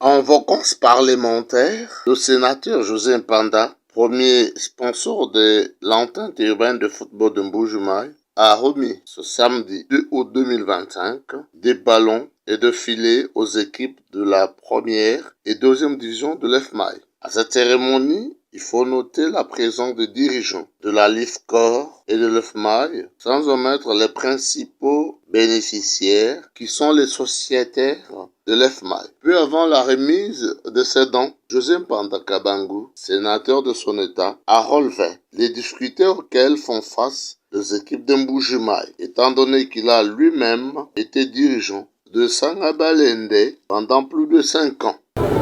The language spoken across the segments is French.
En vacances parlementaires, le sénateur José Mpanda, premier sponsor de l'entente urbaine de football de Mbuji-Mayi, a remis ce samedi 2 août 2025 des ballons et des filets aux équipes de la première et deuxième division de l'EFMAI. À cette cérémonie, il faut noter la présence des dirigeants de la LIFCOR et de l'EFMAI, sans omettre les principaux bénéficiaires qui sont les sociétaires de l'EFMAI. Peu avant la remise de ces dons, José Mpanda Kabangu, sénateur de son État, a relevé les difficultés auxquelles font face les équipes de Mbuji-Mayi, étant donné qu'il a lui-même été dirigeant de Sangabalende pendant plus de 5 ans.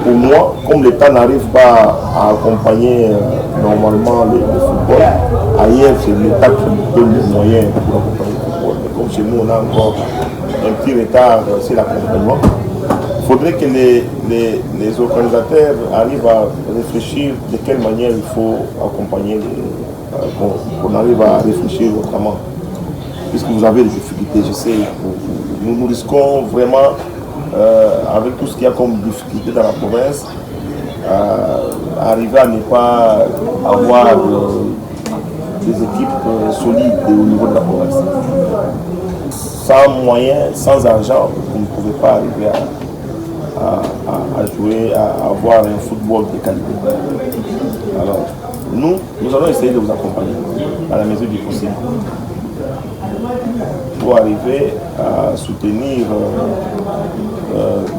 Pour moi, comme l'État n'arrive pas à accompagner normalement le football, ailleurs c'est l'État qui donne les moyens pour accompagner le football. Mais comme chez nous on a encore un petit retard sur l'accompagnement, il faudrait que les organisateurs arrivent à réfléchir de quelle manière il faut accompagner, qu'on arrive à réfléchir autrement. Puisque vous avez des difficultés, je sais, nous risquons vraiment, avec tout ce qu'il y a comme difficulté dans la province, arriver à ne pas avoir des équipes solides au niveau de la province. Sans moyens, sans argent, vous ne pouvez pas arriver à jouer, à avoir un football de qualité. Alors, nous allons essayer de vous accompagner à la mesure du possible pour arriver à soutenir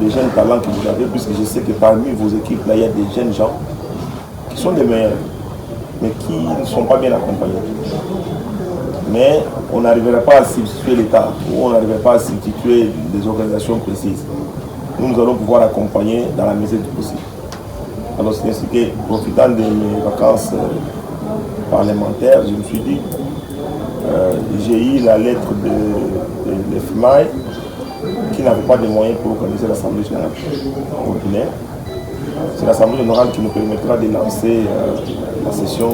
les jeunes talents que vous avez, puisque je sais que parmi vos équipes, là, il y a des jeunes gens qui sont des meilleurs, mais qui ne sont pas bien accompagnés. Mais on n'arriverait pas à substituer l'État, ou on n'arriverait pas à substituer des organisations précises. Nous allons pouvoir accompagner dans la mesure du possible. Alors c'est ainsi que, profitant de mes vacances parlementaires, je me suis dit, j'ai eu la lettre de l'EFMAI qui n'avait pas de moyens pour organiser l'Assemblée générale ordinaire. C'est l'Assemblée générale qui nous permettra de lancer la session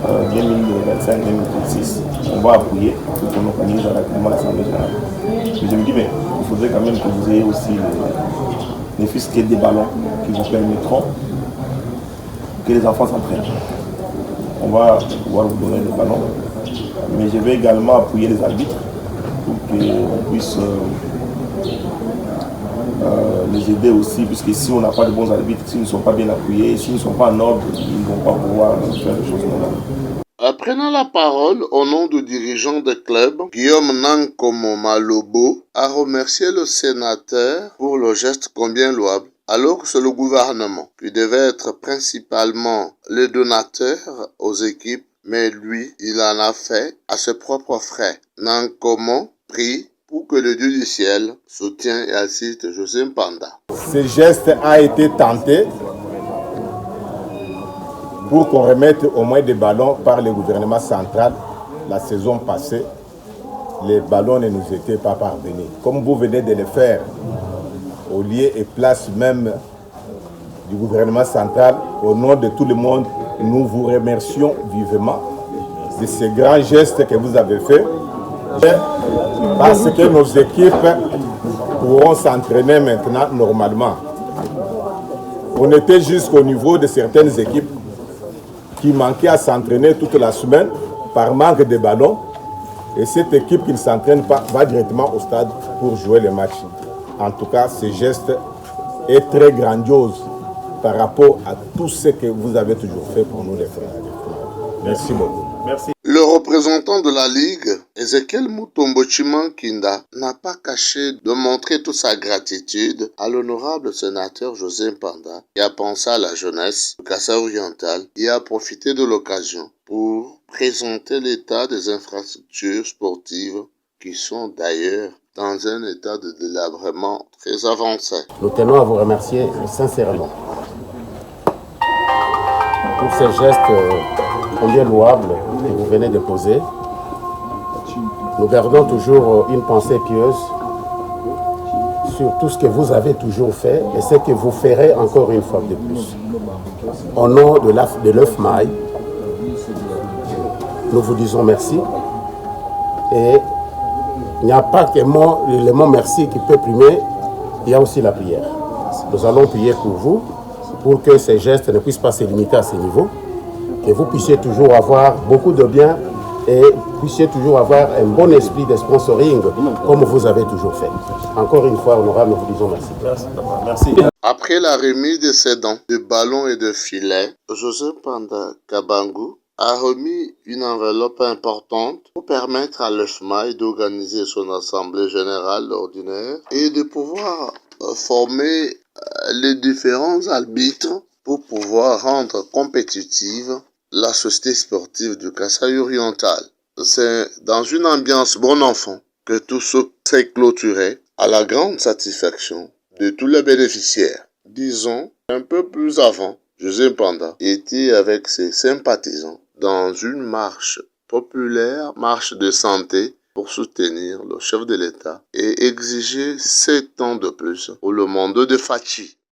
2025-2026. On va appuyer pour qu'on organise rapidement l'Assemblée générale. Mais je me dis, mais il faudrait quand même que vous ayez aussi les fils des ballons qui vous permettront que les enfants s'entraînent. On va pouvoir vous donner des ballons, mais je vais également appuyer les arbitres pour qu'on puisse les aider aussi, puisque si on n'a pas de bons arbitres, s'ils ne sont pas bien appuyés, s'ils ne sont pas en ordre, ils ne vont pas pouvoir faire les choses normalement. Prenant la parole au nom du dirigeant du club, Guillaume Nankomo Malobo a remercié le sénateur pour le geste combien louable, alors que c'est le gouvernement qui devait être principalement le donateur aux équipes, mais lui, il en a fait à ses propres frais. Nankomo prie pour que le Dieu du ciel soutienne et assiste José Mpanda. Ce geste a été tenté pour qu'on remette au moins des ballons par le gouvernement central. La saison passée, les ballons ne nous étaient pas parvenus. Comme vous venez de le faire, au lieu et place même du gouvernement central, au nom de tout le monde, nous vous remercions vivement de ce grand geste que vous avez fait, parce que nos équipes pourront s'entraîner maintenant normalement. On était jusqu'au niveau de certaines équipes qui manquaient à s'entraîner toute la semaine par manque de ballons. Et cette équipe qui ne s'entraîne pas va directement au stade pour jouer les matchs. En tout cas, ce geste est très grandiose par rapport à tout ce que vous avez toujours fait pour nous les frères. Merci beaucoup. Merci. Le représentant de la Ligue, Ezekiel Mutombo Chimankinda, n'a pas caché de montrer toute sa gratitude à l'honorable sénateur José Mpanda, qui a pensé à la jeunesse du Kasaï oriental et a profité de l'occasion pour présenter l'état des infrastructures sportives qui sont d'ailleurs dans un état de délabrement très avancé. Nous tenons à vous remercier sincèrement pour ces gestes combien louables que vous venez de poser. Nous gardons toujours une pensée pieuse sur tout ce que vous avez toujours fait et ce que vous ferez encore une fois de plus. Au nom de l'EFMAI, nous vous disons merci. Et il n'y a pas que le mot merci qui peut primer, il y a aussi la prière. Nous allons prier pour vous, pour que ces gestes ne puissent pas se limiter à ce niveau, que vous puissiez toujours avoir beaucoup de bien et puissiez toujours avoir un bon esprit de sponsoring comme vous avez toujours fait. Encore une fois, honorable, nous vous disons merci. Merci. Après la remise de ses dons, de ballons et de filets, José Panda Kabangu a remis une enveloppe importante pour permettre à l'EFMAI d'organiser son assemblée générale ordinaire et de pouvoir former les différents arbitres pour pouvoir rendre compétitive la société sportive du Kasaï oriental. C'est dans une ambiance bon enfant que tout s'est clôturé à la grande satisfaction de tous les bénéficiaires. Disons, un peu plus avant, José Panda était avec ses sympathisants dans une marche populaire, marche de santé, pour soutenir le chef de l'État et exiger 7 ans de plus pour le mandat de Fachi.